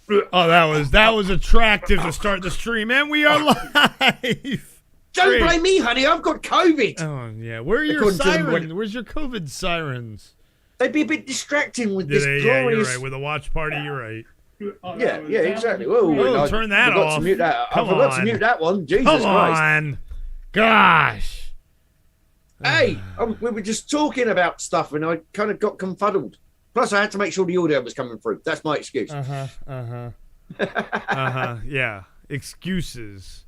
Oh, that was attractive to start the stream, and we are live. Don't blame me, honey. I've got COVID. Oh yeah, where are your sirens? Where's your COVID sirens? They'd be a bit distracting with this glorious. Yeah, you're right. With a watch party, you're right. Yeah, exactly. Whoa, turn that off. I forgot to mute that one. Jesus Christ. On. Gosh. Hey, we were just talking about stuff, and I kind of got confuddled. Plus, I had to make sure the audio was coming through. That's my excuse. Yeah, excuses.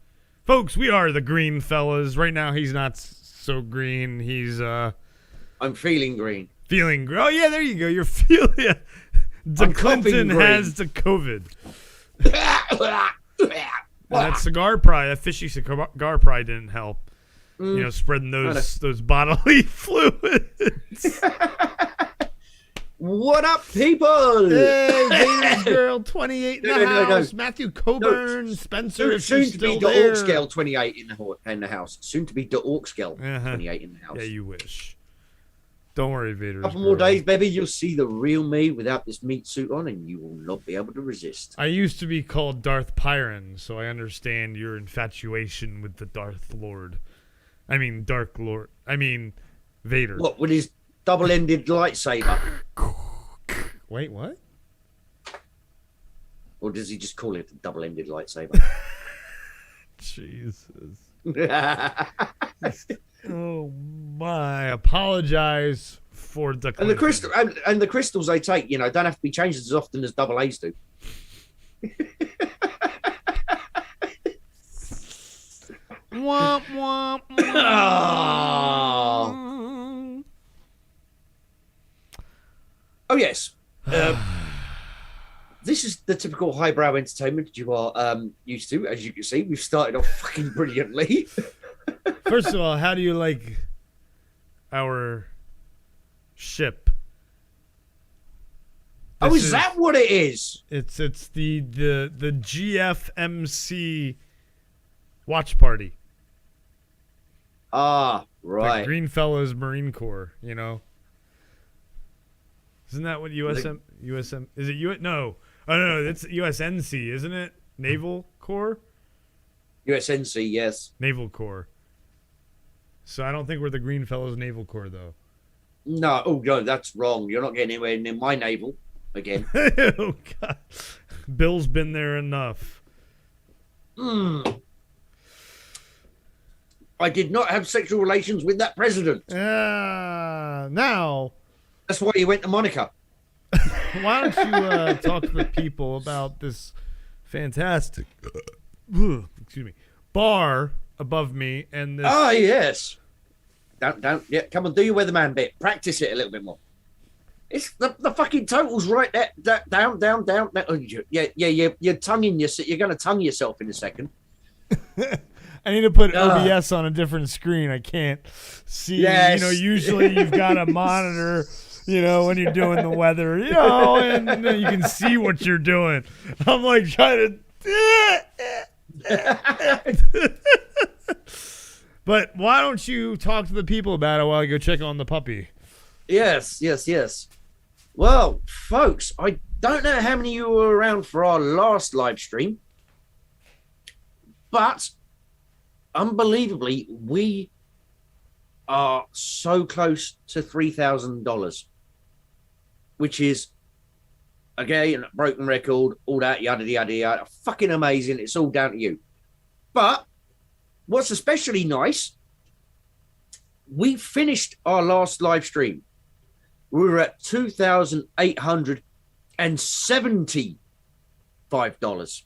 Folks, we are the Greenfellaz. Right now, he's not so green. He's, I'm feeling green. Feeling green. Oh, yeah, there you go. You're feeling... Yeah. Clinton has the COVID. That cigar pry, that fishy cigar pry didn't help. You know, spreading those bodily fluids. What up, people? Hey, Vader's girl, 28 in the house. Matthew Coburn, Spencer, soon to be the there. Orc Scale, 28 in the house. Soon to be the Orc Scale, 28 in the house. Yeah, you wish. Don't worry, Vader. A couple more days, baby. You'll see the real me without this meat suit on, and you will not be able to resist. I used to be called Darth Pyron, so I understand your infatuation with the Darth Lord. I mean, Dark Lord. I mean, Vader. What, with his double-ended lightsaber? Wait, what? Or does he just call it a double-ended lightsaber? Jesus. Oh my! Apologize for the and the crystal and the crystals they take, you know, don't have to be changed as often as double A's do. Womp womp. Oh yes. This is the typical highbrow entertainment you are used to. As you can see, we've started off fucking brilliantly. First of all, how do you like our ship? Is that what it is? It's the GFMC watch party. Ah, right. The Greenfellaz Marine Corps, you know. Isn't that what USM is it no. Oh no, it's USNC, isn't it? Naval Corps? USNC, yes. Naval Corps. So I don't think we're the Greenfellaz Naval Corps, though. No, oh no, that's wrong. You're not getting anywhere near my naval again. Oh God, Bill's been there enough. I did not have sexual relations with that president. Now. That's why he went to Monica. Why don't you talk to the people about this fantastic, excuse me, bar above me and this. Oh yes. Don't. Yeah, come on, do your weatherman bit. Practice it a little bit more. It's the fucking totals right there. Down. Oh, yeah. You're tonguing yourself. You're going to tongue yourself in a second. I need to put OBS on a different screen. I can't see. Yes. You know, usually you've got a monitor. You know, when you're doing the weather, you know, and then you can see what you're doing. I'm like trying to. But why don't you talk to the people about it while I go check on the puppy? Yes. Well, folks, I don't know how many of you were around for our last live stream, but unbelievably, we are so close to $3,000, which is, again, a broken record, all that, yada, yada, yada. Fucking amazing. It's all down to you. But what's especially nice, we finished our last live stream. We were at $2,875.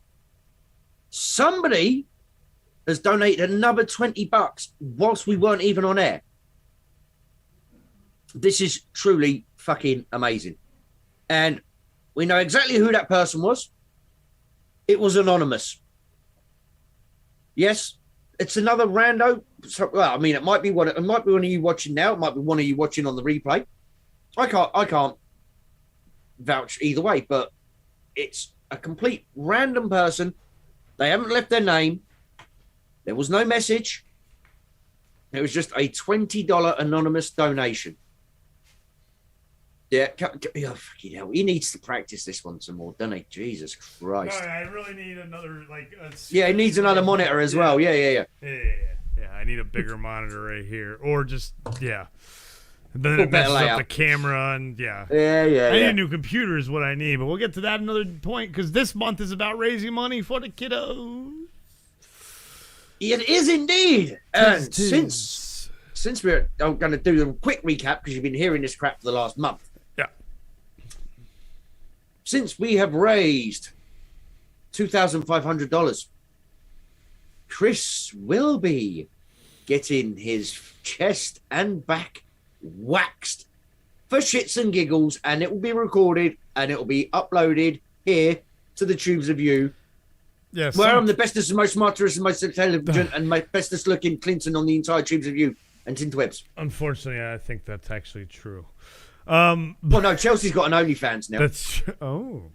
Somebody has donated another $20 whilst we weren't even on air. This is truly fucking amazing. And we know exactly who that person was. It was anonymous. Yes, it's another rando. So, well, I mean, it might be one of you watching now. It might be one of you watching on the replay. I can't vouch either way, but it's a complete random person. They haven't left their name. There was no message. It was just a $20 anonymous donation. Yeah, oh, fucking hell. He needs to practice this one some more, doesn't he? Jesus Christ. No, I really need another, like... Yeah, he needs another monitor as well. Yeah. Yeah, I need a bigger monitor right here. Or just, yeah. Then Or it better messes up layout. the camera and, yeah. Yeah. I need a new computer is what I need. But we'll get to that another point because this month is about raising money for the kiddos. It is indeed. And Tis. since we're going to do a quick recap because you've been hearing this crap for the last month. Yeah. Since we have raised $2,500, Chris will be getting his chest and back waxed for shits and giggles, and it will be recorded and it will be uploaded here to the Tubes of You. Yes. Where I'm the bestest and most smartest and most intelligent and my bestest looking Clinton on the entire Tubes of You and Tinterwebs. Unfortunately, I think that's actually true. Well, no, Chelsea's got an OnlyFans now. That's oh.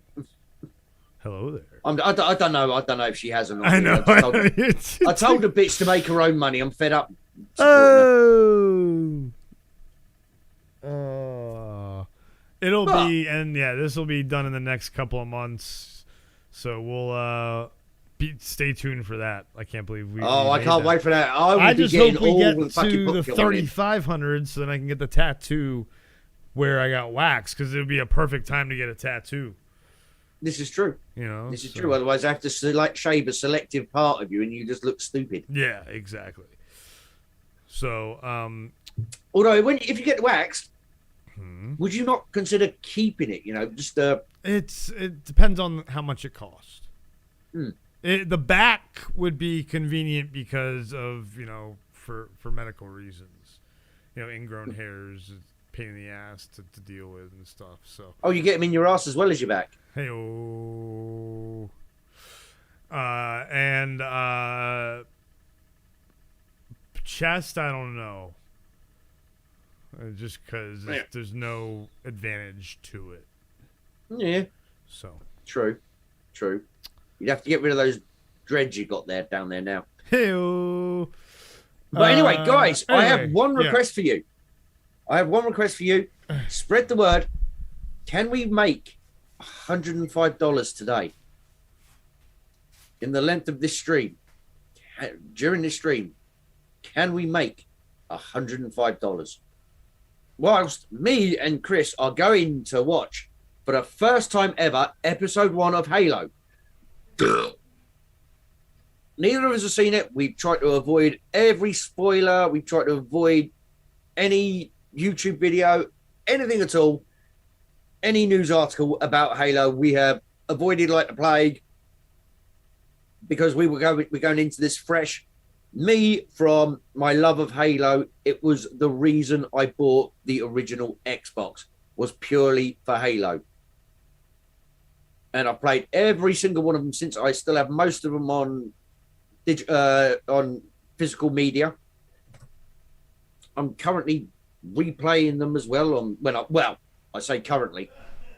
Hello there. I don't know. I don't know if she has or not. I know. I told the bitch to make her own money. I'm fed up. Oh. It'll be, and yeah, this will be done in the next couple of months. So we'll stay tuned for that. I can't believe we. I can't wait for that. I just hope we get the to the 3,500 so then I can get the tattoo where I got waxed because it would be a perfect time to get a tattoo. This is true. You know, this is true. Otherwise, I have to shave a selective part of you, and you just look stupid. Yeah, exactly. So, although if you get waxed, would you not consider keeping it? You know, just it depends on how much it costs. The back would be convenient because of for medical reasons. Ingrown hairs, pain in the ass to deal with and stuff. So. Oh, you get them in your ass as well as your back. Hey, and chest, I don't know. Just because there's no advantage to it. Yeah. So. True. You'd have to get rid of those dreads you got down there now. Hey. But anyway, guys, I have one request for you. Spread the word. Can we make $105 today? In the length of this stream, during this stream, can we make $105? Whilst me and Chris are going to watch, for the first time ever, episode 1 of Halo. Neither of us have seen it. We've tried to avoid every spoiler. We've tried to avoid any YouTube video, anything at all, any news article about Halo. We have avoided like the plague because we're going into this fresh. Me, from my love of Halo, it was the reason I bought the original Xbox, was purely for Halo. And I've played every single one of them since. I still have most of them on physical media. I'm currently replaying them as well. I say currently.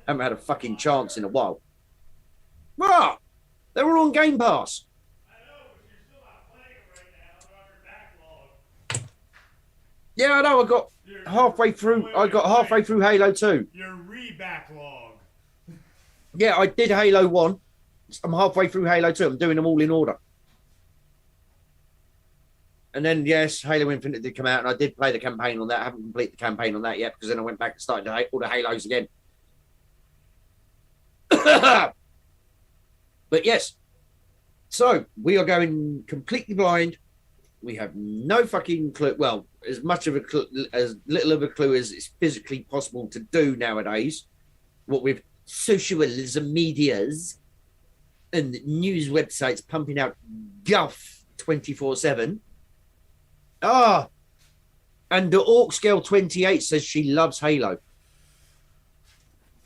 Haven't had a fucking chance in a while. Well, they were on Game Pass. Yeah, I know. I got halfway through Halo 2. Your re-backlog. Yeah, I did Halo 1. I'm halfway through Halo 2. I'm doing them all in order. And then, yes, Halo Infinite did come out, and I did play the campaign on that. I haven't completed the campaign on that yet, because then I went back and started all the Halos again. But yes. So, we are going completely blind. We have no fucking clue. Well, as little of a clue as it's physically possible to do nowadays. What with socialism medias and news websites pumping out guff 24/7. And the Orc Scale 28 says she loves Halo.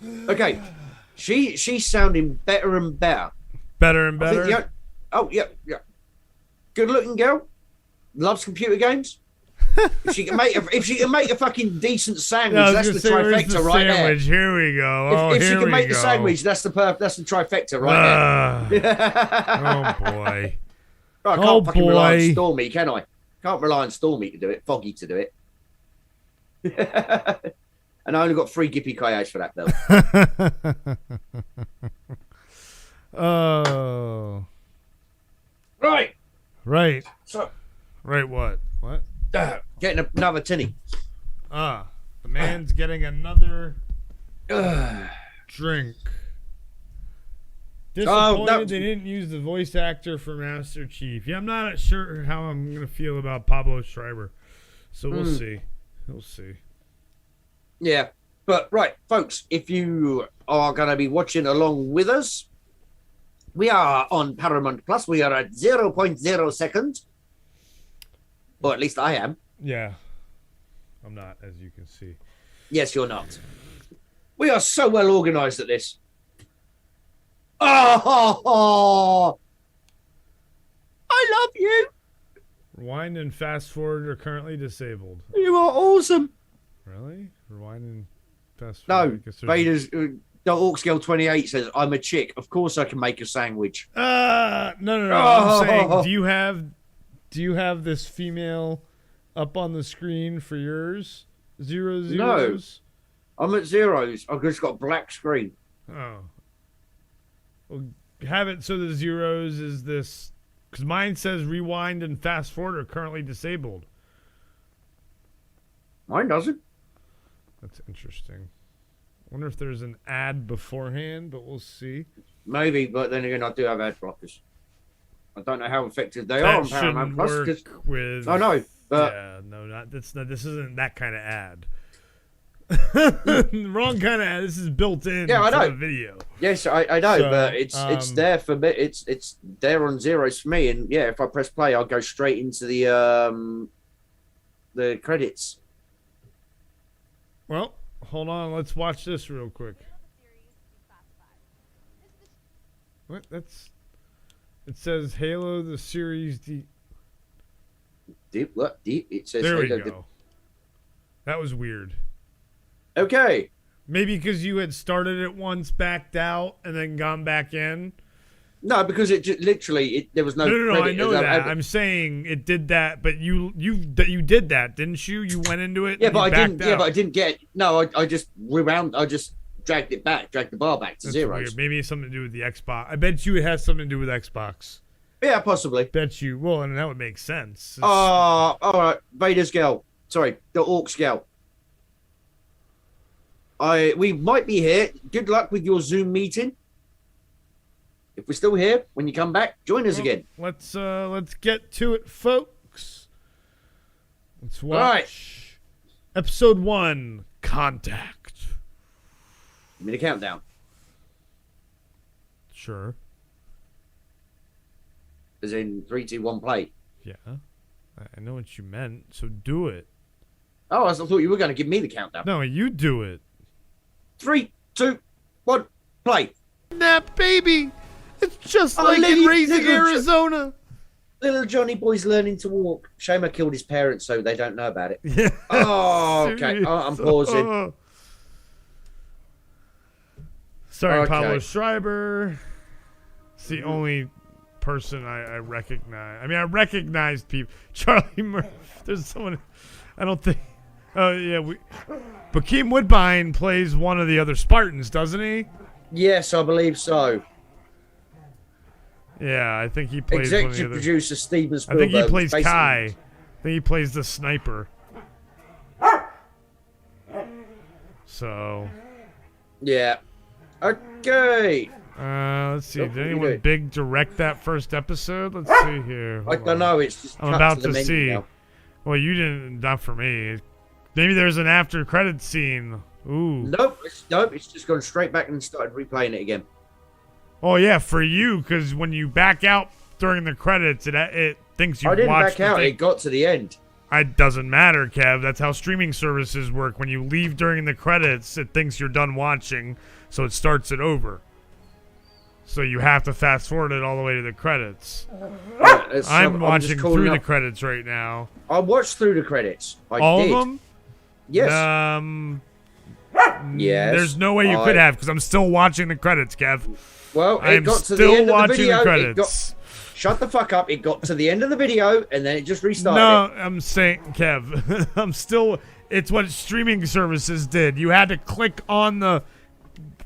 Okay, she's sounding better and better. Better and better. Yeah. Good looking girl. Loves computer games. If she can make a fucking decent sandwich, that's the trifecta right there. Here we go. If she can make the sandwich, that's the trifecta right there. Oh boy. I can't fucking rely on Stormy, can I? Can't rely on Stormy to do it. Foggy to do it. And I only got 3 Gippy Coyotes for that, though. Oh. Right. So. Right. What? Getting another tinny. The man's getting another drink. Disappointed they didn't use the voice actor for Master Chief. Yeah, I'm not sure how I'm gonna feel about Pablo Schreiber. So we'll see. We'll see. Yeah. But right, folks, if you are gonna be watching along with us, we are on Paramount Plus. We are at 0.0 seconds. Or at least I am. Yeah. I'm not, as you can see. Yes, you're not. We are so well organized at this. Oh, I love you. Rewind and fast forward are currently disabled. You are awesome. Really? Rewind and fast forward? No. Vader's... The Orcscale 28 says, I'm a chick. Of course I can make a sandwich. No. I'm saying, do you have this female up on the screen for yours? 0 zeros? No. I'm at zeros. I've just got a black screen. Oh. Well, have it so the zeros is this... Because mine says rewind and fast forward are currently disabled. Mine doesn't. That's interesting. I wonder if there's an ad beforehand, but we'll see. Maybe, but then again, I do have ad blockers. I don't know how effective they are on Paramount Plus. With... I know, but... Yeah, no, this isn't that kind of ad. Wrong kind of ad. This is built in I know. the video. Yes, I know, so, but it's there for me. It's there on zeros for me, and yeah, if I press play, I'll go straight into the credits. Well, hold on. Let's watch this real quick. What? It says Halo the series Deep. It says there Halo. We go. That was weird. Okay. Maybe because you had started it once, backed out, and then gone back in. No, because it just, literally there was no. No. I know that. I'm saying it did that, but you did that, didn't you? You went into it. Yeah, but I didn't. Out. Yeah, but I didn't get. No, I just rewound. I just dragged the bar back to zeros. Weird. Maybe it's something to do with the Xbox. I bet you it has something to do with Xbox. Yeah, possibly. Bet you. Well, and that would make sense. All right. Vader's girl. Sorry, the Orc's girl. We might be here. Good luck with your Zoom meeting. If we're still here, when you come back, join us again. Let's get to it, folks. Let's watch episode 1, Contact. Give me the countdown. Sure. As in 3, 2, 1, play. Yeah, I know what you meant. So do it. Oh, I thought you were going to give me the countdown. No, you do it. 3, 2, 1, play. That baby. It's just like in Raising Arizona. Little Johnny boy's learning to walk. Shame I killed his parents so they don't know about it. Yeah. Oh, okay. Oh, I'm pausing. Sorry, Pablo Schreiber. It's the only person I recognize. I mean, I recognized people. Charlie Murphy. There's someone. I don't think. Oh, yeah. Bokeem Woodbine plays one of the other Spartans, doesn't he? Yes, I believe so. Yeah, I think he plays Executive producer Steven Spielberg. I think he plays Kai. I think he plays the sniper. So. Yeah. Okay. Let's see. Did anyone big direct that first episode? Let's see here. I don't know. It's just I'm about to see. Now. Well, you didn't. Not for me. Maybe there's an after credit scene. Ooh. Nope. It's just gone straight back and started replaying it again. Oh yeah, for you, because when you back out during the credits, it thinks you watched. I didn't back out. It got to the end. It doesn't matter, Kev. That's how streaming services work. When you leave during the credits, it thinks you're done watching, so it starts it over. So you have to fast forward it all the way to the credits. I'm watching through the credits right now. I watched through the credits. All of them? Yes. Yes. There's no way you could have, because I'm still watching the credits, Kev. Well, I'm still watching the credits. Shut the fuck up. It got to the end of the video, and then it just restarted. No, I'm saying, Kev, I'm still... It's what streaming services did. You had to click on the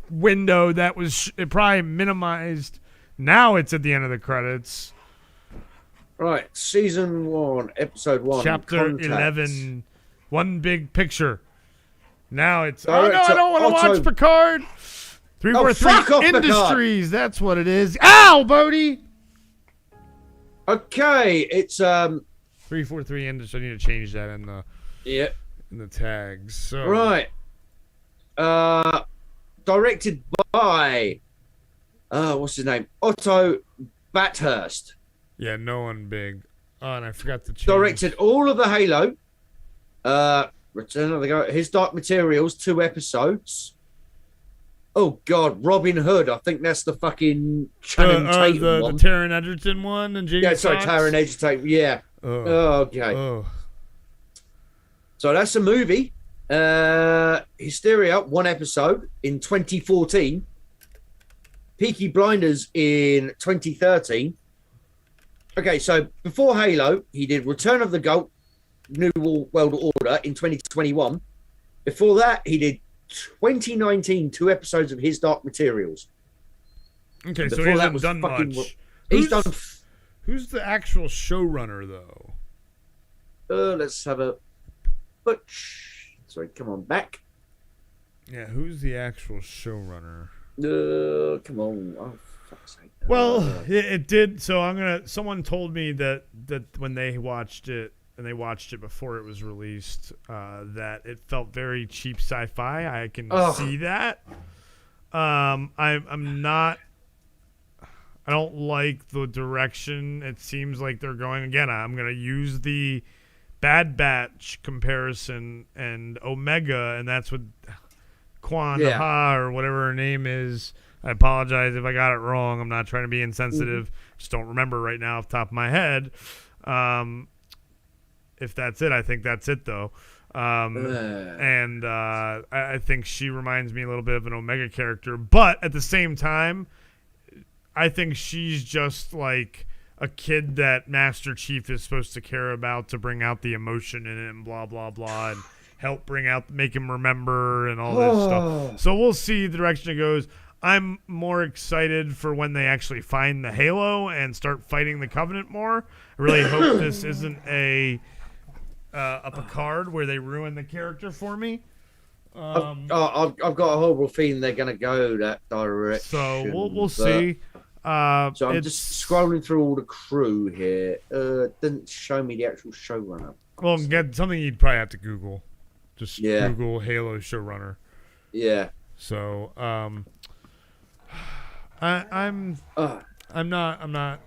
window that was it probably minimized. Now it's at the end of the credits. Right, season 1, episode 1, chapter Contact. 11, One Big Picture. Now it's Director I don't want to watch Picard. 343 fuck off, Industries. That's what it is. Ow, Bodie. Okay, it's 343 Industries. I need to change that in the tags. So right. Directed by what's his name? Otto Bathurst. Yeah, no one big. Oh, and I forgot to change. Directed all of the Halo. Return of the Go. His Dark Materials, 2 episodes. Oh God, Robin Hood. I think that's the fucking Channing Tatum one. The Taron Egerton one and Jamie Foxx? Taron Egerton. Yeah. Okay. Oh. So that's a movie. Hysteria, 1 episode in 2014. Peaky Blinders in 2013. Okay, so before Halo, he did Return of the GOAT, New World Order in 2021. Before that, he did 2019, 2 episodes of His Dark Materials. Okay, so he hasn't done much. Who's the actual showrunner, though? Let's have a butch. Sorry, come on back. Yeah, who's the actual showrunner? Come on. Oh, fuck's sake. Well, it did. So someone told me that when they watched it, and they watched it before it was released, that it felt very cheap sci-fi. I can see that. I'm not. I don't like the direction it seems like they're going. Again, I'm gonna use the Bad Batch comparison and Omega, and that's what Kwan Ha or whatever her name is. I apologize if I got it wrong. I'm not trying to be insensitive. Just don't remember right now off the top of my head. If that's it, I think that's it, though. And I think she reminds me a little bit of an Omega character. But at the same time, I think she's just like a kid that Master Chief is supposed to care about to bring out the emotion in it and blah, blah, blah, and help make him remember and all this stuff. So we'll see the direction it goes. I'm more excited for when they actually find the Halo and start fighting the Covenant more. I really hope this isn't a Picard where they ruin the character for me. I've got a horrible feeling they're going to go that direction. So we'll see. So I'm just scrolling through all the crew here. Didn't show me the actual showrunner. Well, get something you'd probably have to Google. Just Google Halo showrunner. Yeah. So I'm not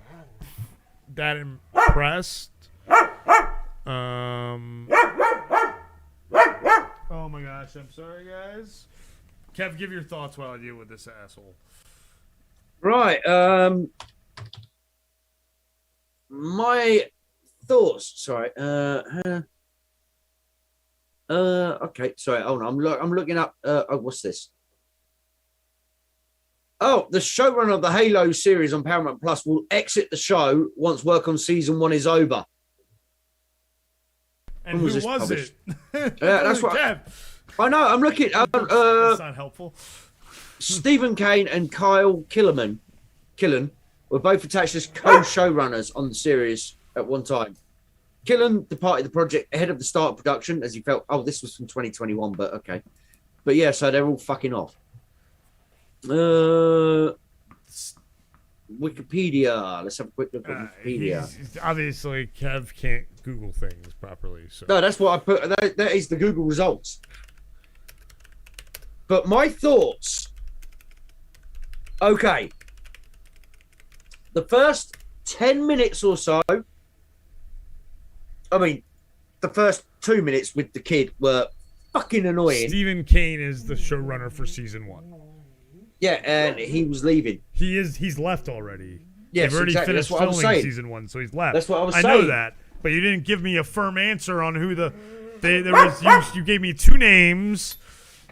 that impressed. Oh my gosh, I'm sorry, guys. Kev, give your thoughts while I deal with this asshole. Right. My thoughts. Sorry. Okay. Sorry. Hold on. I'm looking up. What's this? Oh, the showrunner of the Halo series on Paramount Plus will exit the show once work on season 1 is over. And who was it? That's what I know. I'm looking. That's not helpful. Stephen Kane and Kyle Killen were both attached as co-showrunners on the series at one time. Killen departed the project ahead of the start of production as he felt, this was from 2021, but okay. But yeah, so they're all fucking off. Wikipedia. Let's have a quick look at Wikipedia. Obviously, Kev can't Google things properly. So. No, that's what I put. That is the Google results. But my thoughts. Okay. The first 10 minutes or so. I mean, the first 2 minutes with the kid were fucking annoying. Stephen Kane is the showrunner for season 1. Yeah, and he was leaving. He's left already. Yes, they've already finished filming season 1, so he's left. That's what I was saying. I know that, but you didn't give me a firm answer on who you gave me 2 names.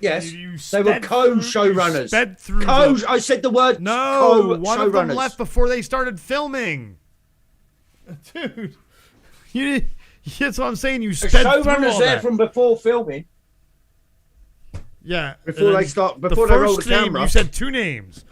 Yes, they were co-showrunners. Sped through. I said the word. No, one of them left before they started filming. Dude, That's what I'm saying. You The sped through showrunner's all there that. from before filming. Yeah. Before and they then start, before they roll the first name, camera. you said 2 names.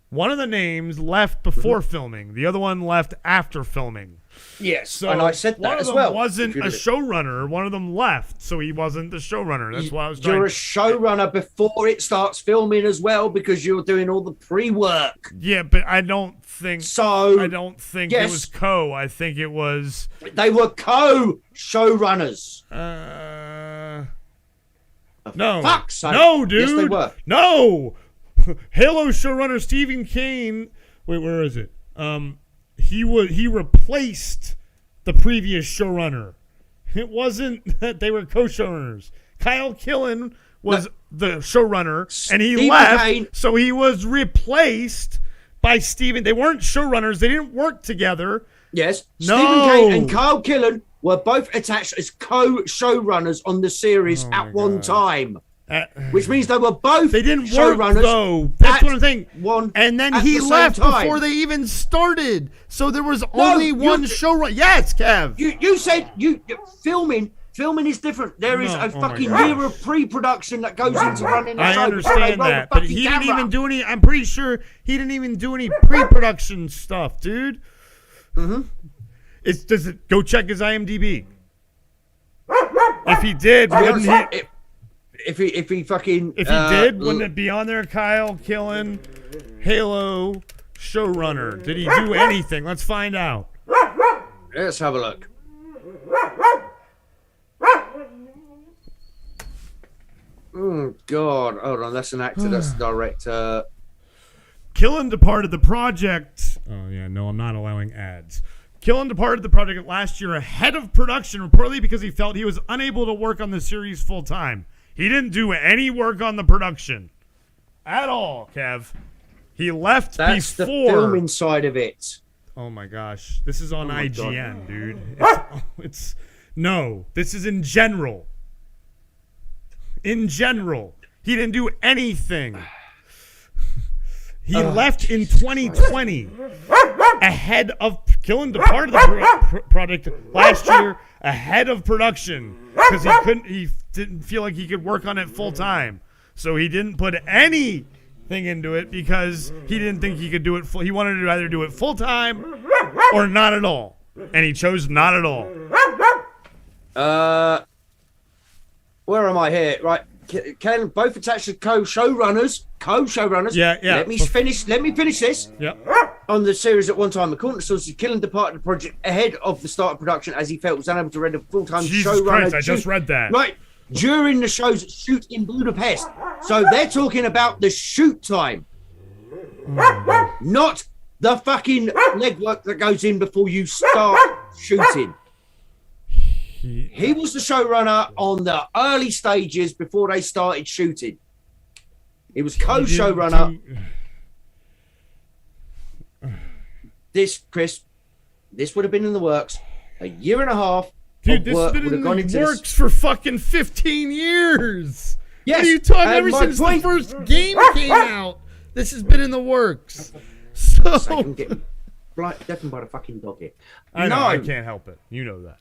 One of the names left before filming. The other one left after filming. Yes, So and I said one that of as them well. wasn't a showrunner. One of them left, so he wasn't the showrunner. That's why I was trying. You're a showrunner before it starts filming as well because you're doing all the pre-work. Yeah, but I don't think. So I don't think yes. it was co. I think it was. They were co-showrunners. No. Fuck's sake. No, dude. Yes, they were. No. Halo showrunner Stephen Kane. Wait, where is it? He replaced the previous showrunner. It wasn't that they were co-showrunners. Kyle Killen was the showrunner, and he Stephen left, Kane. so he was replaced by Stephen. They weren't showrunners. They didn't work together. Yes. No. Stephen Kane and Kyle Killen were both attached as co-showrunners on the series at one time. Which means they were both They didn't work, showrunners. though. That's what I'm saying. And then he left before they even started. So there was only one showrunner. Yes, Kev. You said filming is different. There is a fucking year of pre-production that goes into running the show. I understand that, but he camera. didn't even do any. I'm pretty sure he didn't even do any pre-production stuff, dude. Does it go check his IMDb? If he did, wouldn't he? If he did, wouldn't it be on there? Kyle Killen, Halo showrunner. Did he do anything? Let's find out. Let's have a look. Oh God! Hold on, that's an actor. That's the director. Killen departed the project. Oh yeah, no, I'm not allowing ads. Killen departed the project last year ahead of production, reportedly because he felt he was unable to work on the series full time. He didn't do any work on the production at all, Kev. He left That's before. the filming side of it. Oh my gosh, this is on IGN, God. dude. No, this is in general. In general, he didn't do anything. He left in 2020 ahead of Killen departed the project last year ahead of production because he didn't feel like he could work on it full time. So he didn't put anything into it because he didn't think he could do it full. He wanted to either do it full time or not at all, and he chose not at all. Where am I here? Right. Can both attached to co-showrunners. Yeah. Let me finish this. Yeah. On the series at one time, according to sources, Killen departed the project ahead of the start of production as he felt was unable to render full-time Jesus showrunner. Christ, I just read that. Right. During the show's shoot in Budapest. So they're talking about the shoot time. Not the fucking legwork that goes in before you start shooting. He was the showrunner on the early stages before they started shooting. He was co-showrunner. This would have been in the works a year and a half. Dude, this has been in the works for fucking 15 years. Yes, what are you talking? Ever since the first game came out, this has been in the works. So I can get deafened by the fucking dog here. I know, I can't help it. You know that.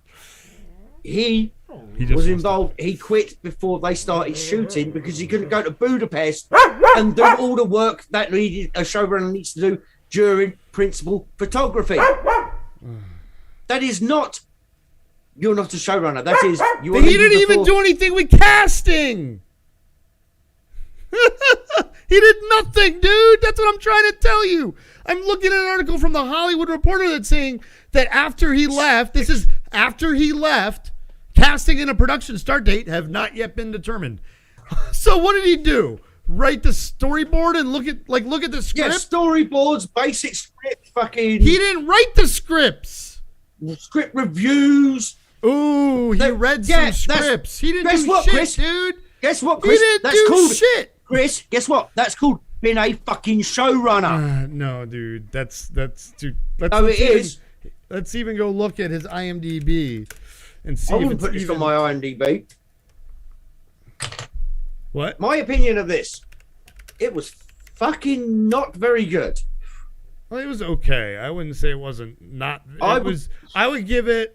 He was involved. He quit before they started shooting because he couldn't go to Budapest and do all the work that a showrunner needs to do during principal photography. That is not. You're not a showrunner. That is. He didn't even do anything with casting. He did nothing, dude. That's what I'm trying to tell you. I'm looking at an article from the Hollywood Reporter that's saying that after he left, casting and a production start date have not yet been determined. So what did he do? Write the storyboard and look at the script? Yeah, storyboards, basic script, fucking. He didn't write the scripts. Script reviews. Ooh, he read some scripts. He didn't do shit, Chris? dude. Guess what, Chris? He didn't do shit. Chris, guess what? That's called being a fucking showrunner. No, dude. That's too. It is. Let's even go look at his IMDb and see. I wouldn't put this on my IMDb. What? My opinion of this, it was fucking not very good. Well, it was okay. I wouldn't say it wasn't not. I would give it.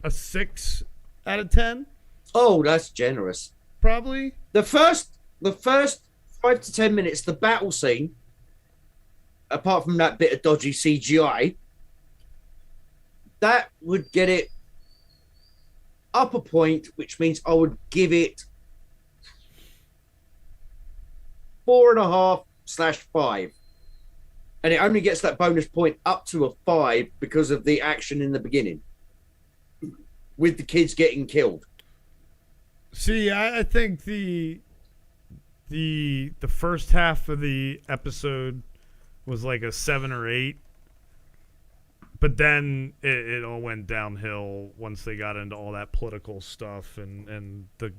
a 6 out of 10. Oh, that's generous. Probably. The first 5 to 10 minutes, the battle scene, apart from that bit of dodgy CGI, that would get it up a point, which means I would give it 4.5/5. And it only gets that bonus point up to a 5 because of the action in the beginning with the kids getting killed. See, I think the first half of the episode was like a 7 or 8, but then it all went downhill once they got into all that political stuff and the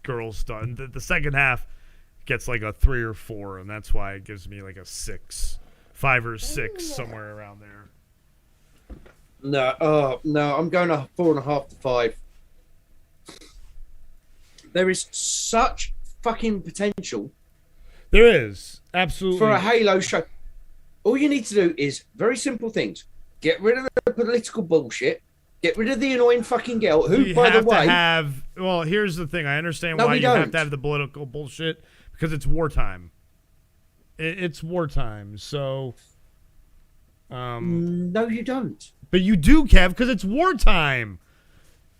girls stuff. And the second half gets like a 3 or 4, and that's why it gives me like a 6, 5 or 6, somewhere around there. No, I'm going to 4.5 to 5. There is such fucking potential. There is, absolutely. For a Halo show. All you need to do is very simple things. Get rid of the political bullshit. Get rid of the annoying fucking girl who, by the way... Well, here's the thing. I understand why you have to have the political bullshit, because it's wartime. It's wartime, so... No, you don't. But you do, Kev, because it's wartime.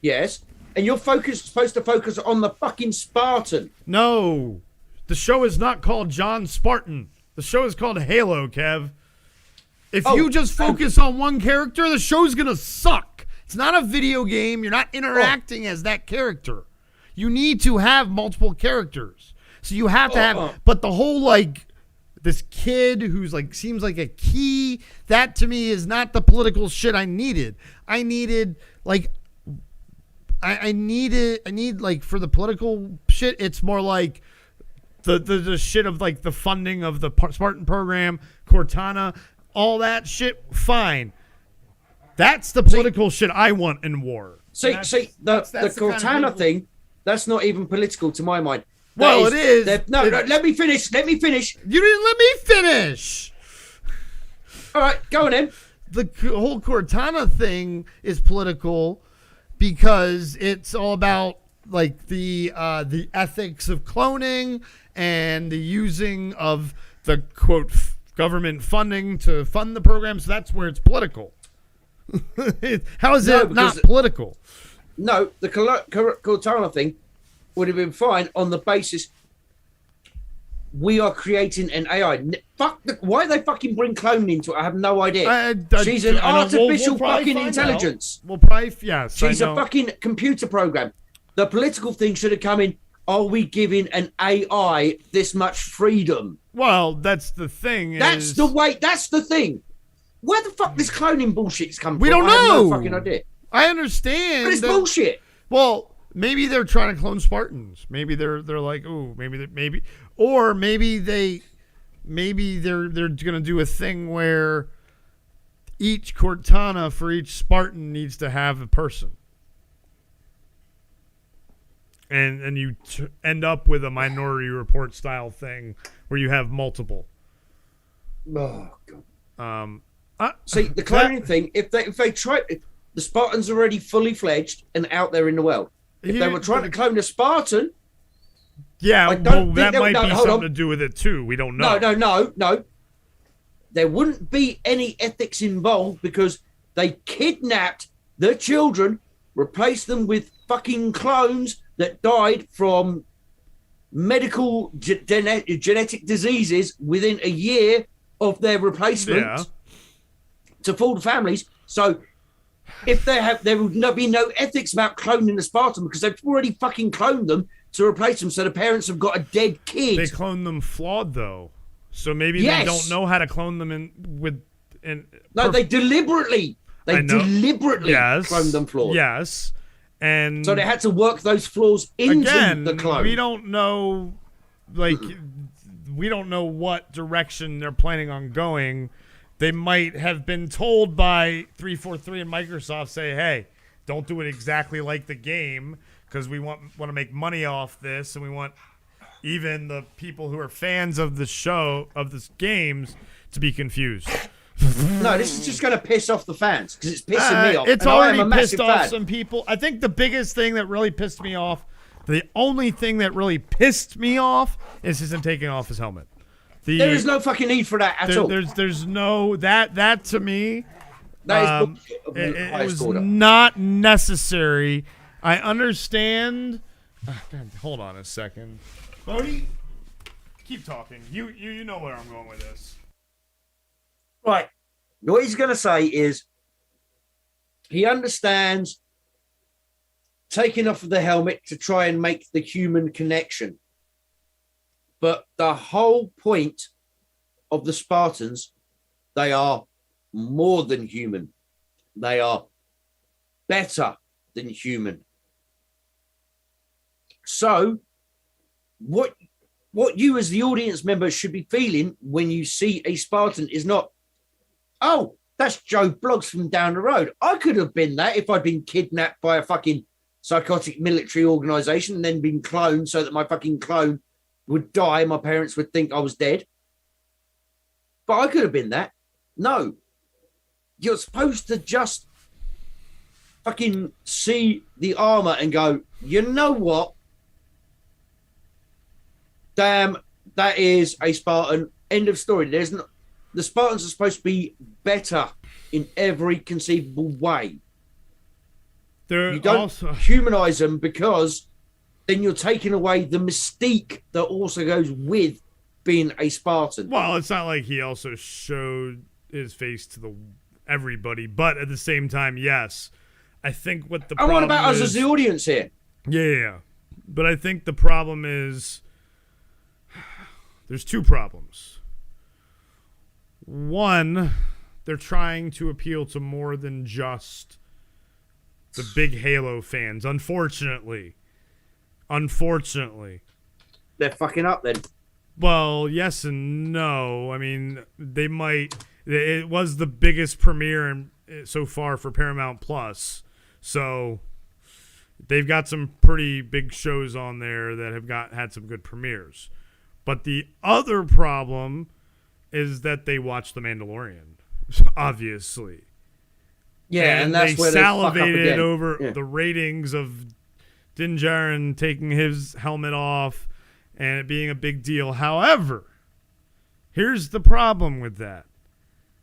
Yes, and you're supposed to focus on the fucking Spartan. No, the show is not called John Spartan. The show is called Halo, Kev. If you just focus on one character, the show's gonna suck. It's not a video game. You're not interacting as that character. You need to have multiple characters. So you have to have, but the whole like this kid who's like seems like a key, that to me is not the political shit I needed. I needed like I need like for the political shit, it's more like the shit of like the funding of the Spartan program, Cortana, all that shit. Fine, that's the political shit I want in war. The Cortana thing, that's not even political to my mind. It is. No, let me finish. You didn't let me finish. All right, go on then. The whole Cortana thing is political because it's all about like the ethics of cloning and the using of the quote government funding to fund the program. So that's where it's political. How is it not political? No, the Cortana thing would have been fine on the basis we are creating an AI. Why they fucking bring cloning into it? I have no idea. She's an artificial fucking intelligence. We'll probably, yes. She's a fucking computer program. The political thing should have come in. Are we giving an AI this much freedom? Well, that's the thing. That's the thing. Where the fuck this cloning bullshit's come from? We don't know. I have no fucking idea. I understand. But it's bullshit. Well, maybe they're trying to clone Spartans. Maybe they're like, ooh, maybe they're gonna do a thing where each Cortana for each Spartan needs to have a person, and you end up with a Minority Report style thing where you have multiple. Oh god. See the cloning thing. If they try, the Spartans are already fully fledged and out there in the world. If they were trying to clone a Spartan, that might be something to do with it too. We don't know. No. There wouldn't be any ethics involved because they kidnapped the children, replaced them with fucking clones that died from medical genetic diseases within a year of their replacement to fool the families. So if there would be no ethics about cloning the Spartan because they've already fucking cloned them to replace them, so the parents have got a dead kid. They clone them flawed though, so maybe they don't know how to clone them they deliberately cloned them flawed. Yes, and so they had to work those flaws into the clone. We don't know, we don't know what direction they're planning on going. They might have been told by 343 and Microsoft, say, hey, don't do it exactly like the game because we want to make money off this, and we want even the people who are fans of the show, of this games, to be confused. No, this is just going to piss off the fans because it's pissing me off. It's and already I am a pissed massive off fan. some people. I think the biggest thing that really pissed me off, the only thing that really pissed me off, is him taking off his helmet. There is no fucking need for that at all. There's no that to me. That is bullshit of the It highest was order. not necessary. I understand. God, hold on a second, Bodie. Keep talking. You know where I'm going with this. Right. What he's going to say is he understands taking off the helmet to try and make the human connection. But the whole point of the Spartans, they are more than human. They are better than human. So what you as the audience member should be feeling when you see a Spartan is not, oh, that's Joe Bloggs from down the road. I could have been that if I'd been kidnapped by a fucking psychotic military organization and then been cloned so that my fucking clone would die. My parents would think I was dead. But I could have been that. No. You're supposed to just fucking see the armor and go, you know what? Damn, that is a Spartan. End of story. The Spartans are supposed to be better in every conceivable way. You don't humanize them because then you're taking away the mystique that also goes with being a Spartan. Well, it's not like he also showed his face to everybody, but at the same time, yes. I think what the problem what about is, us as the audience here? Yeah. But I think the problem is there's two problems. One, they're trying to appeal to more than just the big Halo fans, unfortunately. They're fucking up then. Well, yes and no. I mean, they might. It was the biggest premiere so far for Paramount Plus, so they've got some pretty big shows on there that have had some good premieres. But the other problem is that they watch The Mandalorian, obviously. Yeah, and that's they where they salivated fuck up over the ratings of Din Djarin taking his helmet off and it being a big deal. However, here's the problem with that.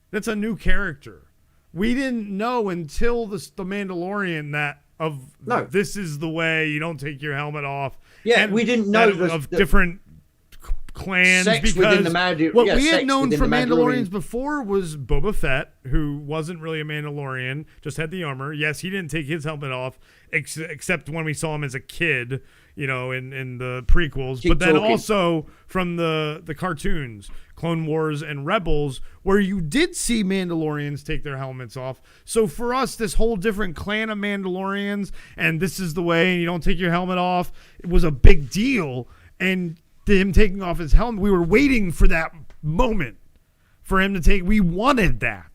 That's a new character. We didn't know until the Mandalorian that this is the way you don't take your helmet off. Yeah, we didn't know of different clans sex because within the what we had known from Mandalorians before was Boba Fett, who wasn't really a Mandalorian, just had the armor. Yes, he didn't take his helmet off except when we saw him as a kid, in the prequels. But then also from the cartoons, Clone Wars and Rebels, where you did see Mandalorians take their helmets off. So for us, this whole different clan of Mandalorians, and this is the way, and you don't take your helmet off, it was a big deal. And him taking off his helmet, we were waiting for that moment for him to take. We wanted that.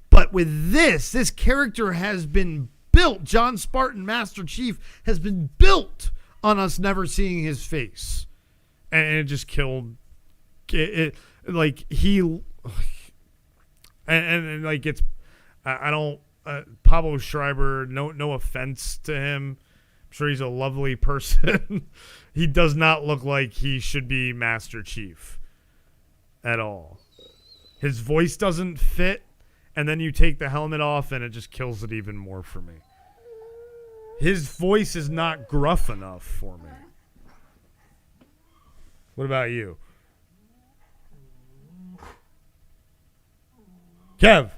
But with this character has been built. John Spartan, Master Chief, has been built on us never seeing his face. And it just killed it. Like he and like it's I don't Pablo Schreiber, no offense to him. I'm sure he's a lovely person. He does not look like he should be Master Chief at all. His voice doesn't fit, and then you take the helmet off, and it just kills it even more for me. His voice is not gruff enough for me. What about you? Kev,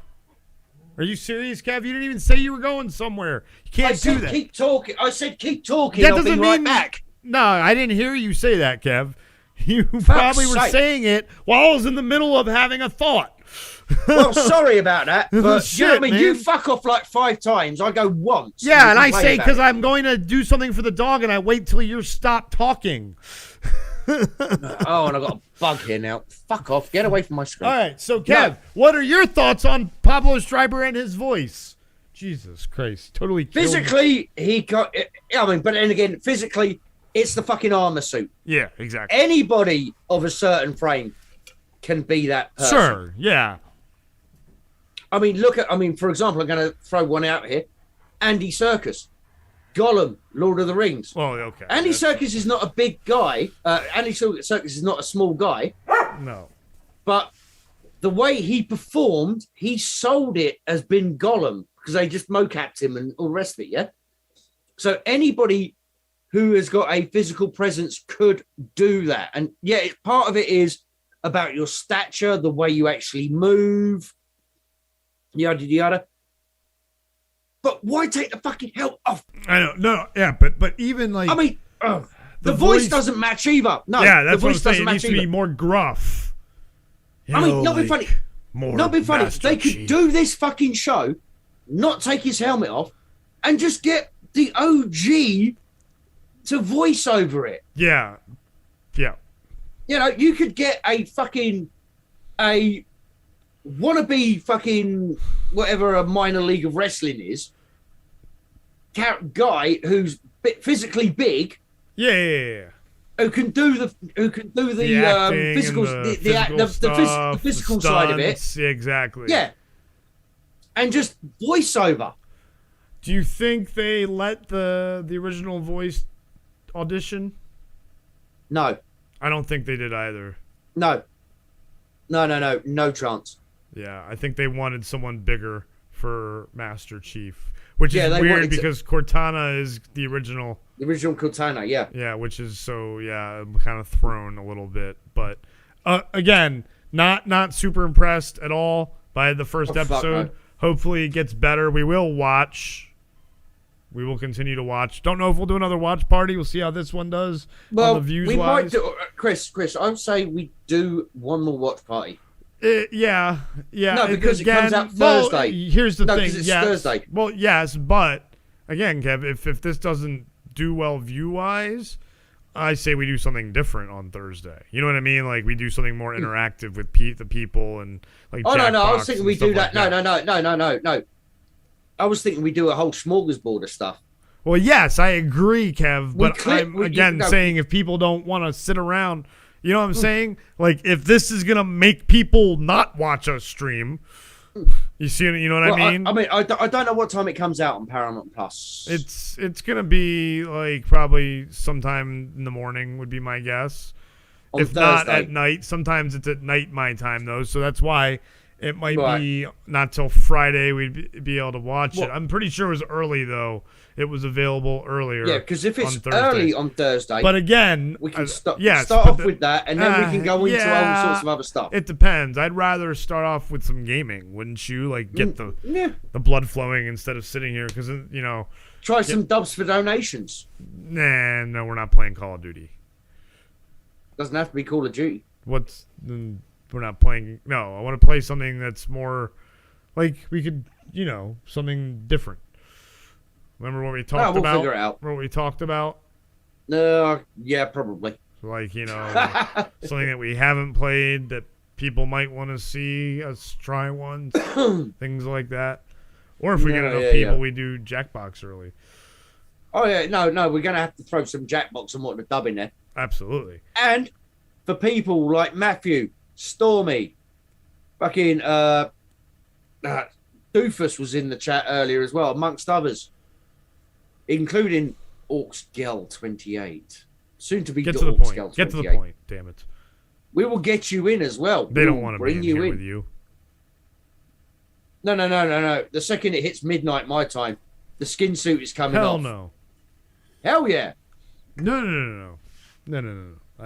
are you serious, Kev? You didn't even say you were going somewhere. You can't do that. Keep talking. I said keep talking. That I'll doesn't be mean right back. No, I didn't hear you say that, Kev. You probably were saying it while I was in the middle of having a thought. Well, sorry about that. But Shit, you know what I mean? man. You fuck off like 5 times. I go once. Yeah, and I say because I'm going to do something for the dog, and I wait till you stop talking. Oh, and I've got a bug here now. Fuck off. Get away from my screen. All right, so Kev, what are your thoughts on Pablo Schreiber and his voice? Jesus Christ, totally killed me. Physically, he got. But then again, physically, it's the fucking armor suit. Yeah, exactly. Anybody of a certain frame can be that person. Sure, yeah. I mean, for example, I'm going to throw one out here. Andy Serkis, Gollum, Lord of the Rings. Well, okay. Andy Serkis is not a big guy. Andy Serkis is not a small guy. No. But the way he performed, he sold it as being Gollum because they just mocapped him and all the rest of it, yeah? So anybody who has got a physical presence could do that. And yeah, part of it is about your stature, the way you actually move, yada, yada. But why take the fucking help off? I know. No, yeah, but even like... I mean, the voice doesn't match either. No, yeah, that's the voice what I'm saying. doesn't It match needs to either. be more gruff. I mean, not be funny. Not be funny. They could do this fucking show, not take his helmet off, and just get the OG to voice over it. Yeah. Yeah. You know, you could get a wannabe fucking whatever a minor league of wrestling is guy who's physically big. Yeah. Who can do the physical the physical side of it? Yeah, exactly. Yeah, and just voiceover. Do you think they let the original voice audition? No, I don't think they did either. No chance. Yeah, I think they wanted someone bigger for Master Chief, which is weird because Cortana is the original. The original Cortana, yeah. Yeah, which is so, yeah, I'm kind of thrown a little bit. But, again, not super impressed at all by the first episode. No. Hopefully it gets better. We will watch. We will continue to watch. Don't know if we'll do another watch party. We'll see how this one does on the views we wise. Might do, Chris, I would say we do one more watch party. Yeah. No, because again, it comes out Thursday. Well, here's the thing. It's Thursday. Well, yes, but, again, Kev, if this doesn't do well view-wise, I say we do something different on Thursday. You know what I mean? Like, we do something more interactive with the people and, like, no, I was Jackbox thinking and we do stuff that. Like No. I was thinking we do a whole smorgasbord of stuff. Well, yes, I agree, Kev, but I'm you saying if people don't want to sit around, you know what I'm saying? Like, if this is going to make people not watch us stream, you see, you know what I mean? I don't know what time it comes out on Paramount Plus. It's going to be, like, probably sometime in the morning would be my guess. If Thursday. Not at night. Sometimes it's at night my time, though, so that's why it might be not till Friday we'd be able to watch it. I'm pretty sure it was early, though. It was available earlier. Yeah, because if it's early on Thursday, but again, we can start off with that, and then we can go into all sorts of other stuff. It depends. I'd rather start off with some gaming, wouldn't you? Like get the blood flowing instead of sitting here because try some dubs for donations. Nah, no, we're not playing Call of Duty. Doesn't have to be Call of Duty. We're not playing. No, I want to play something that's more like we could, something different. Remember what we talked about? We'll figure it out. What we talked about? Yeah, probably. Like, something that we haven't played that people might want to see us try once. Things like that. Or if we get enough people, we do Jackbox early. Oh, yeah. No, we're going to have to throw some Jackbox and what the dub in there. Absolutely. And for people like Matthew, Stormy, fucking Doofus was in the chat earlier as well, amongst others. Including Orcs Girl 28. Soon to be Get to the point. Get to the point, damn it. We will get you in as well. They don't want to bring you in with you. No. The second it hits midnight my time, the skin suit is coming off. Hell no. Hell yeah. No.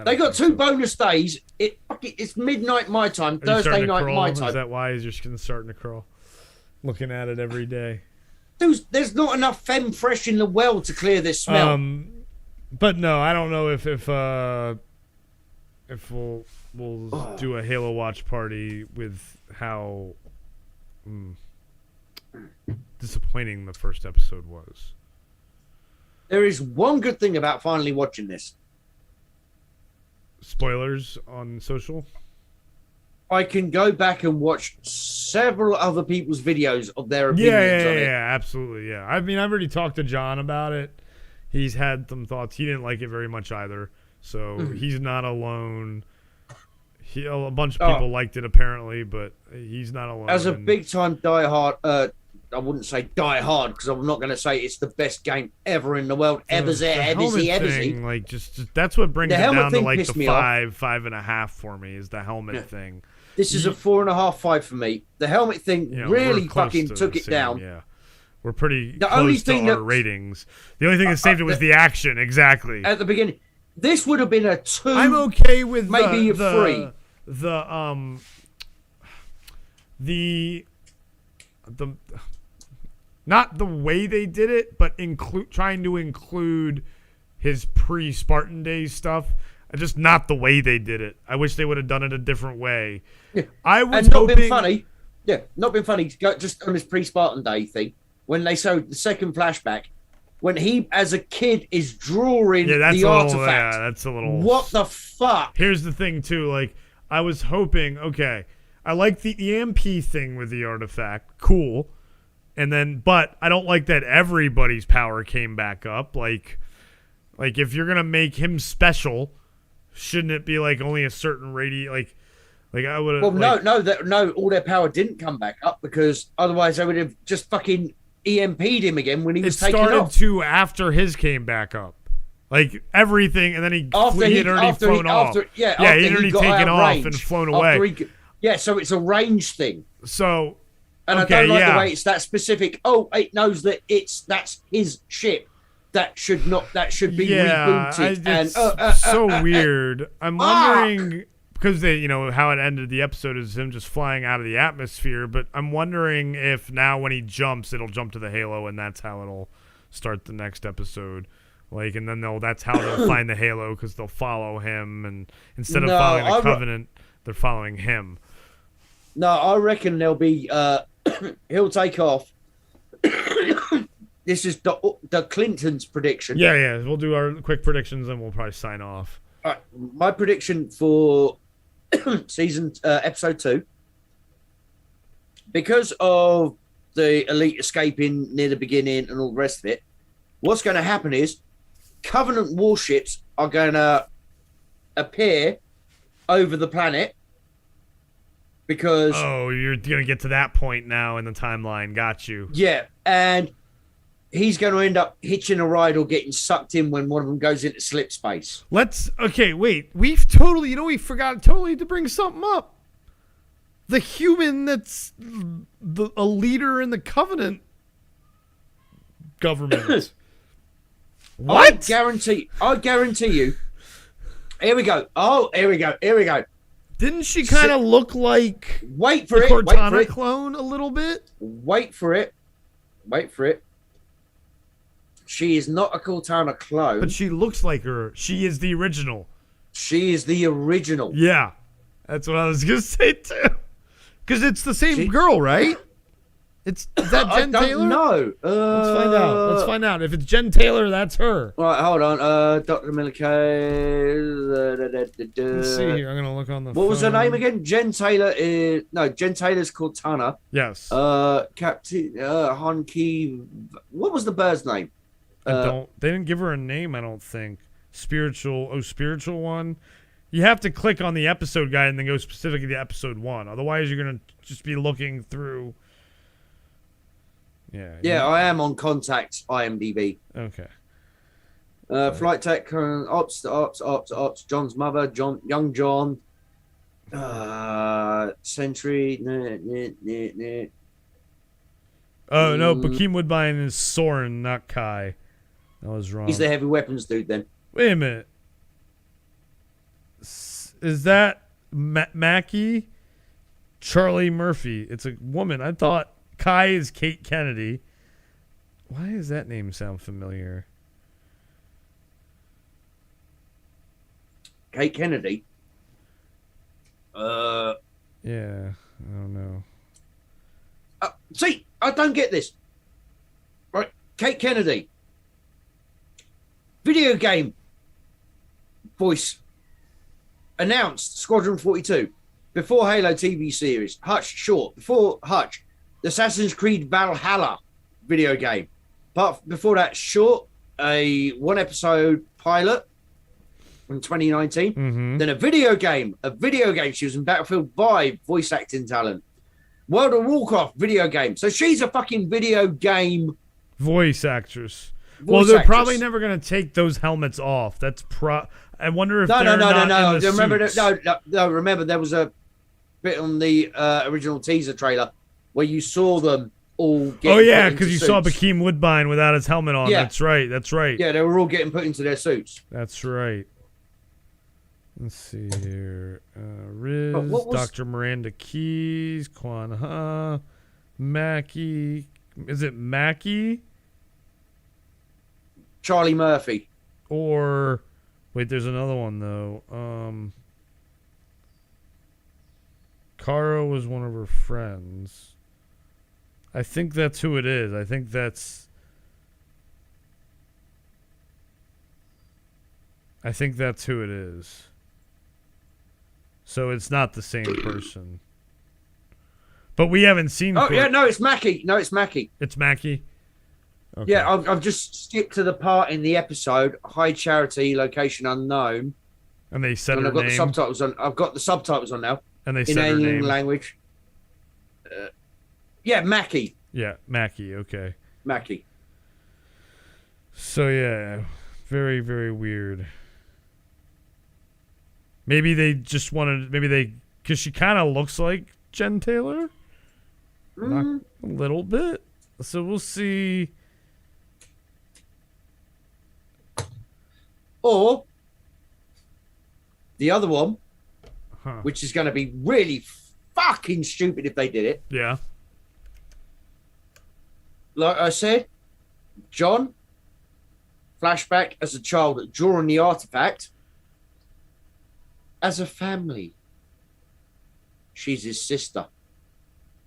They got two bonus days. It's midnight my time, Thursday night my time. Is that why your skin's starting to crawl? Looking at it every day. There's not enough femme fresh in the world to clear this smell. But no, I don't know if we'll do a Halo watch party with how disappointing the first episode was. There is one good thing about finally watching this. Spoilers on social? I can go back and watch several other people's videos of their opinions on it. Yeah, absolutely, yeah. I mean, I've already talked to John about it. He's had some thoughts. He didn't like it very much either, so he's not alone. A bunch of people liked it apparently, but he's not alone. As a big-time die-hard, I wouldn't say die-hard because I'm not going to say it's the best game ever in the world. Ever see. Like just that's what brings it down to like the 5.5 for me is the helmet thing. This is a 4.5, 5 for me. The helmet thing really fucking took it down. Yeah. We're pretty close to our ratings. The only thing that saved it was the action, exactly. At the beginning. This would have been a 2. I'm okay with maybe a 3. The not the way they did it, but trying to include his pre-Spartan Days stuff. Just not the way they did it. I wish they would have done it a different way. Yeah. I was and not hoping... been funny. Yeah, not been funny. Just on his pre-Spartan Day thing, when they showed the second flashback, when he, as a kid, is drawing the artifact. Yeah, that's a little... What the fuck? Here's the thing, too. Like, I was hoping, okay, I like the EMP thing with the artifact. Cool. And then, but I don't like that everybody's power came back up. Like if you're going to make him special, shouldn't it be, like, only a certain like I would have... Well, no, all their power didn't come back up because otherwise they would have just fucking EMP'd him again when he was taken off. It started to after his came back up. Like, everything, and then he had already flown off. He had already taken off and flown away. So it's a range thing. So... And I don't like the way it's that specific. Oh, it knows that that's his ship. That should be rebooted. It's so weird. I'm wondering because they, how it ended the episode is him just flying out of the atmosphere. But I'm wondering if now when he jumps, it'll jump to the halo, and that's how it'll start the next episode. Like, and then that's how they'll find the halo because they'll follow him, and instead of following the Covenant, they're following him. No, I reckon there'll be. He'll take off. This is the Clinton's prediction. Yeah. We'll do our quick predictions and we'll probably sign off. All right. My prediction for episode 2, because of the elite escaping near the beginning and all the rest of it, what's going to happen is Covenant warships are going to appear over the planet. Because you're gonna get to that point now in the timeline. Got you. Yeah, and he's going to end up hitching a ride or getting sucked in when one of them goes into slip space. Wait. We've totally, we forgot totally to bring something up. The human that's a leader in the Covenant government. What? I guarantee you. Here we go. Here we go. Didn't she kind of look like the Cortana clone a little bit? Wait for it. She is not a Cortana clone. But she looks like her. She is the original. Yeah. That's what I was going to say, too. Because it's the same girl, right? Is that Jen Taylor? No. Let's find out. If it's Jen Taylor, that's her. Right, hold on. Dr. Millicay. Let's see here. I'm going to look on the phone. What was her name again? Jen Taylor's Cortana. Yes. Captain Honky. What was the bird's name? They didn't give her a name, I don't think. Spiritual one. You have to click on the episode guide and then go specifically to episode 1. Otherwise, you're going to just be looking through... Yeah, I am on Contact IMDb. Okay. Flight Tech, Ops, John's mother, young John, Sentry. Oh, no, Bokeem Woodbine is Soren, not Kai. That was wrong. He's the heavy weapons dude then. Wait a minute. Is that Mackie? Charlie Murphy. It's a woman. I thought Kai is Kate Kennedy. Why does that name sound familiar? Kate Kennedy? Yeah, I don't know. See, I don't get this. Right, Kate Kennedy. Video game voice. Announced Squadron 42. Before Halo TV series. Hutch short. Before Hutch. The Assassin's Creed Valhalla video game. But before that, short, a 1-episode pilot. in 2019. Mm-hmm. Then a video game. She was in Battlefield 5, voice acting talent. World of Warcraft, video game. So she's a fucking video game voice actress. Well, they're probably never going to take those helmets off. That's I wonder if no. Remember, remember there was a bit on the original teaser trailer where you saw them all. Oh yeah, because you saw Hakeem Woodbine without his helmet on. Yeah. That's right. Yeah, they were all getting put into their suits. That's right. Let's see here. Riz, Dr. Miranda Keys, Quan Ha, Mackie. Is it Mackie? Charlie Murphy. Or wait, there's another one though. Kara was one of her friends. I think that's who it is. I think that's who it is. So it's not the same person. But we haven't seen. Oh yeah, no, it's Mackie. It's Mackie. Okay. Yeah, I've just skipped to the part in the episode. High charity, location unknown. And they said and her I've got name. the subtitles on. I've got the subtitles on now. And they in said her alien name. Language. Yeah, Mackie. Yeah, Mackie. Okay. Mackie. So yeah, very very weird. Maybe they just wanted. Because she kind of looks like Jen Taylor. Not a little bit. So we'll see. Or the other one, which is going to be really fucking stupid if they did it. Yeah. Like I said, John, flashback as a child drawing the artifact. As a family, she's his sister.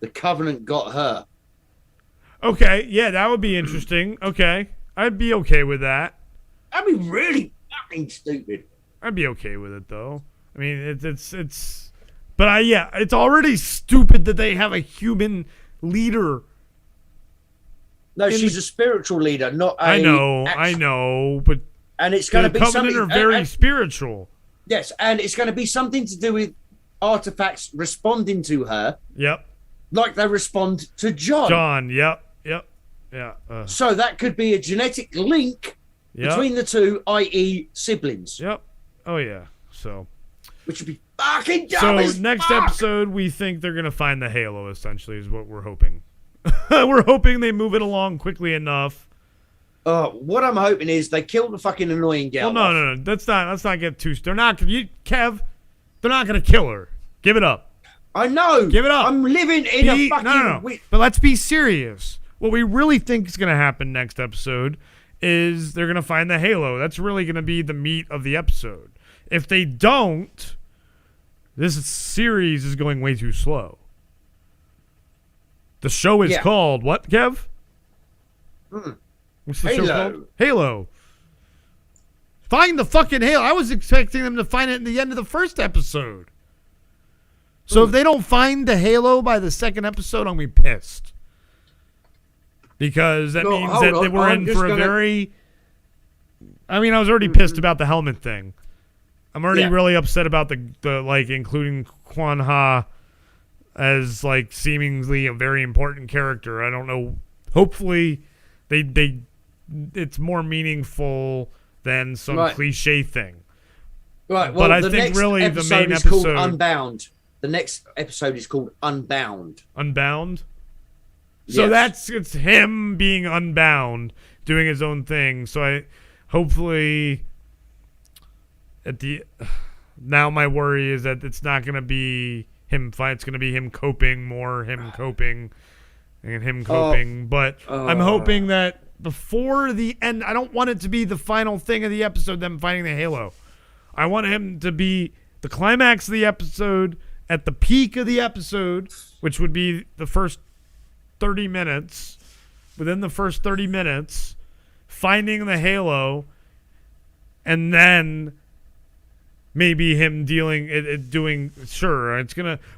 The Covenant got her. Okay, yeah, that would be interesting. Okay, I'd be okay with that. That'd be really fucking stupid. I'd be okay with it though. I mean, it's, but it's already stupid that they have a human leader. No, she's a spiritual leader, not a. I know, but and it's going to be something. Covenant are very spiritual. Yes, and it's going to be something to do with artifacts responding to her. Yep. Like they respond to John. Yep. Yeah. So that could be a genetic link between the two, i.e., siblings. Yep. Oh yeah. So. Which would be fucking dumb. So next episode, we think they're gonna find the Halo. Essentially, is what we're hoping. We're hoping they move it along quickly enough. What I'm hoping is they kill the fucking annoying gal. Well, no. Let's not get too. They're not. Kev. They're not gonna kill her. Give it up. I know. Give it up. I'm living in a fucking. No. But let's be serious. What we really think is gonna happen next episode is they're gonna find the Halo. That's really gonna be the meat of the episode. If they don't, this series is going way too slow. The show is called what, Kev? What's the show called? Halo. Find the fucking Halo. I was expecting them to find it in the end of the first episode. So if they don't find the Halo by the second episode, I'm going to be pissed. Because that means that we're in for a very... I mean, I was already pissed about the helmet thing. I'm already really upset about the like including Quan Ha as like seemingly a very important character. I don't know. Hopefully it's more meaningful than some cliche thing. Right. Well, but I think really the main is episode called Unbound. The next episode is called Unbound. Unbound? So it's him being unbound, doing his own thing. So I hopefully now my worry is that it's not going to be him fight. It's going to be him coping more, him coping. But I'm hoping that before the end, I don't want it to be the final thing of the episode, them fighting the Halo. I want him to be the climax of the episode, at the peak of the episode, which would be the first 30 minutes. Within the first 30 minutes, finding the Halo, and then maybe him we're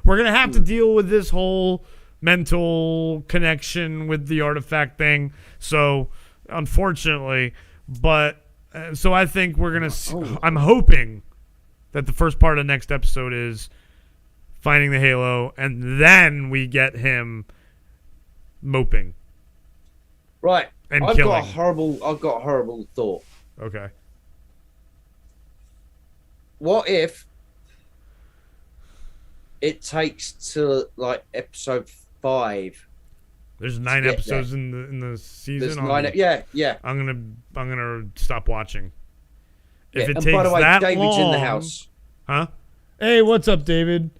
gonna have to deal with this whole mental connection with the artifact thing. So unfortunately, but So I think we're gonna. I'm hoping that the first part of the next episode is finding the Halo, and then we get him moping. Right. And I've killing. I've got a horrible thought. Okay. What if it takes to like episode 5? There's 9 episodes in the season. There's 9. Yeah. I'm gonna stop watching. If it and takes by the way, that David's long, in the house. Huh? Hey, what's up, David?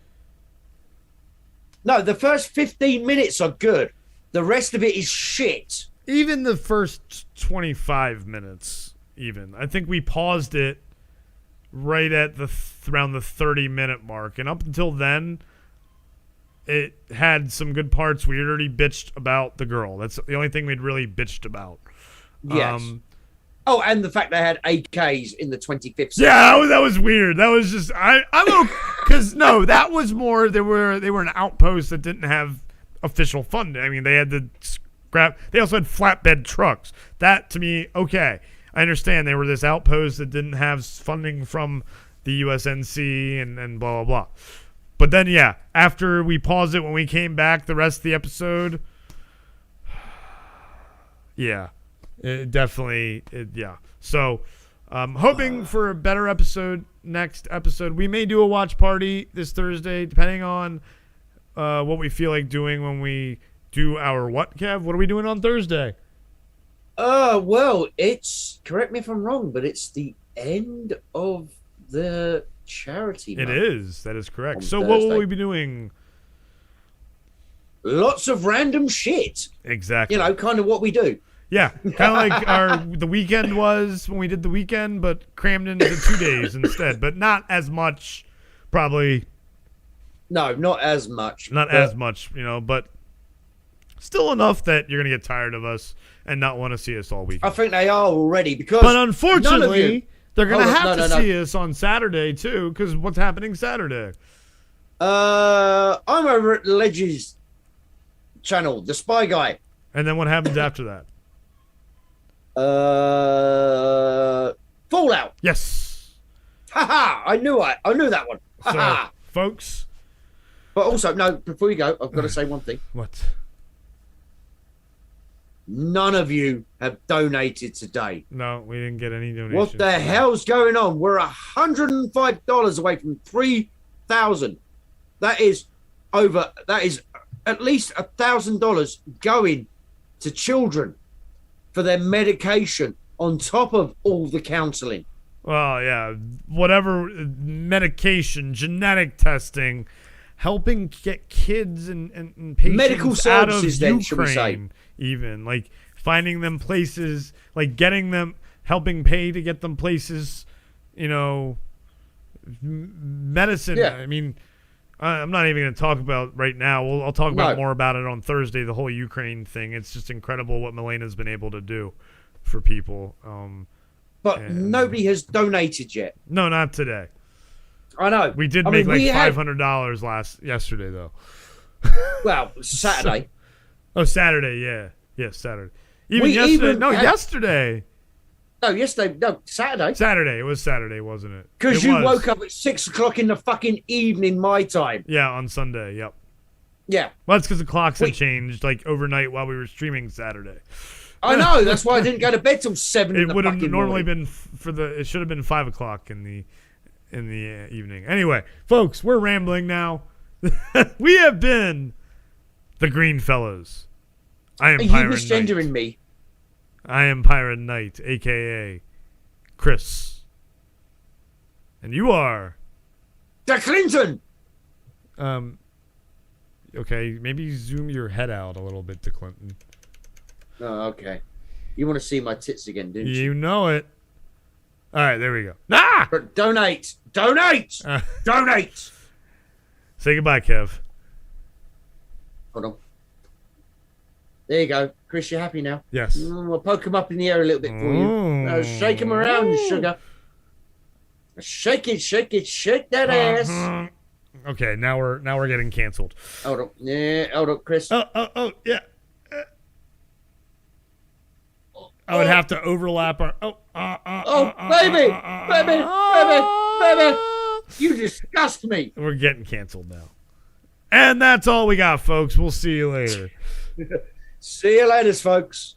No, the first 15 minutes are good. The rest of it is shit. Even the first 25 minutes, even. I think we paused it right at around the 30-minute mark, and up until then, it had some good parts. We had already bitched about the girl. That's the only thing we'd really bitched about. Yes. Oh, and the fact they had AKs in the 25th season. Yeah, that was weird. That was just I'm okay, because no, that was more they were an outpost that didn't have official funding. I mean, they had the scrap. They also had flatbed trucks. That to me, okay, I understand they were this outpost that didn't have funding from the USNC and blah blah blah. But then yeah, after we paused it when we came back, the rest of the episode, yeah. Yeah. So, hoping for a better episode next episode. We may do a watch party this Thursday, depending on what we feel like doing when we do our what, Kev? What are we doing on Thursday? Well, it's, correct me if I'm wrong, but it's the end of the charity month. It is. That is correct. So Thursday. What will we be doing? Lots of random shit. Exactly. You know, kind of what we do. Yeah, kind of like the weekend was when we did the weekend, but crammed into 2 days instead. But not as much, probably. No, not as much. Not as much, but still enough that you're going to get tired of us and not want to see us all weekend. I think they are already, because but unfortunately, they're going to have to see no. us on Saturday, too, because what's happening Saturday? I'm over at Ledge's channel, The Spy Guy. And then what happens after that? Fallout. Yes. Haha! I knew that one. So, folks. But also, no, before you go, I've got to say one thing. What? None of you have donated today. No, we didn't get any donations. What the hell's going on? We're $105 away from 3,000. That is at least $1,000 going to children for their medication on top of all the counseling. Well, yeah, whatever medication, genetic testing, helping get kids and patients medical services, out of then, should we say? Ukraine, even like finding them places, like getting them, helping pay to get them places, medicine. Yeah. I mean, I'm not even going to talk about right now. I'll talk about more about it on Thursday, the whole Ukraine thing. It's just incredible what Milena's been able to do for people. But nobody has donated yet. No, not today. I know. We did make like $500 yesterday, though. Well, Saturday. Saturday, yeah. Yes, Saturday. Yesterday. No, yesterday. No, Saturday. Saturday. It was Saturday, wasn't it? Because you woke up at 6 o'clock in the fucking evening, my time. Yeah, on Sunday. Yep. Yeah. Well, that's because the clocks had changed like overnight while we were streaming Saturday. I know. That's why I didn't go to bed till 7 in the fucking morning. It would have normally been it should have been 5 o'clock in the evening. Anyway, folks, we're rambling now. We have been the Greenfellaz. I am Pirate Knight. Are you misgendering me? I am Pirate Knight, a.k.a. Chris. And you are... The Clinton! Okay, maybe zoom your head out a little bit to Clinton. Oh, okay. You want to see my tits again, didn't you? You know it. All right, there we go. Ah! Donate! Donate! Donate! Say goodbye, Kev. Hold on. There you go. Chris, you happy now? Yes. I'll poke him up in the air a little bit for you. Shake him around, sugar. Shake it, shake that ass. Okay, now we're getting canceled. Hold on. Yeah, hold on, Chris. Oh, yeah. I would have to overlap our. Baby. You disgust me. We're getting canceled now. And that's all we got, folks. We'll see you later. See you later, folks.